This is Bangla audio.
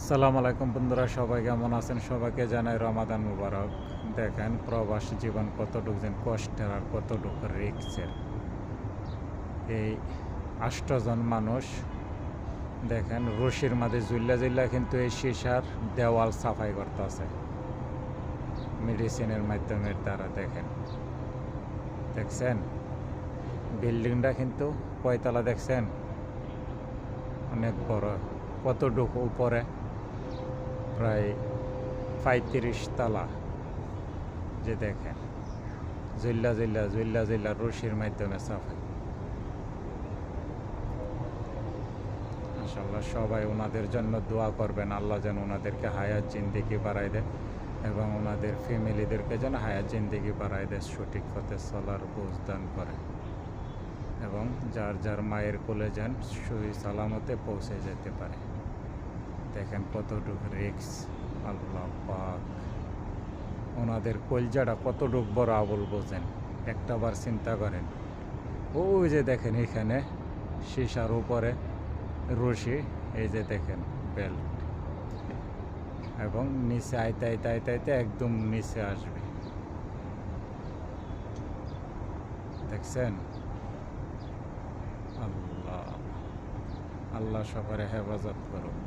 সালাম আলাইকুম বন্ধুরা, সবাই কেমন আছেন? সবাইকে জানাই রমাদান মুবারক। দেখেন প্রবাসী জীবন কতটুকু যেন কষ্টের আর কতটুকু রিক্সের। এই 8 জন মানুষ দেখেন রশির মাঝে জুল্লা জুল্লা কিন্তু এই সীসার দেওয়াল সাফাই করতেছে মেডিসিনের মাধ্যমের দ্বারা। দেখছেন বিল্ডিংটা কিন্তু কয়তলা দেখছেন? অনেক বড়। কতটুকু উপরে? প্রায় 35 তলা। যে দেখেন জুল্লা জুল্লা জুল্লা জুল্লা রশির মাধ্যমে সাফাই। মাশাআল্লাহ, সবাই ওনাদের জন্য দোয়া করবেন, আল্লাহ যেন ওনাদেরকে হায়াত জিন্দেগি বাড়ায় দেয় এবং ওনাদের ফ্যামিলিদেরকে যেন হায়াত জিন্দেগি বাড়ায় দেয়, সঠিক পথে চলার বুঝ দান করে এবং যার যার মায়ের কোলে যেন সহি সালামতে পৌঁছে যেতে পারে। দেখেন কতটুকু রিক্স। আল্লাহ পাক ওনাদের কলজাটা কতটুক বড় আবুল বোঝেন, একটাবার চিন্তা করেন। ওই যে দেখেন এখানে সীসার উপরে রশি, এই যে দেখেন বেল্ট, এবং নিচে আইতে আইতে আইতে আইতে একদম নিচে আসবে। দেখছেন? আল্লাহ আল্লাহ সবারে হেফাজত করুক।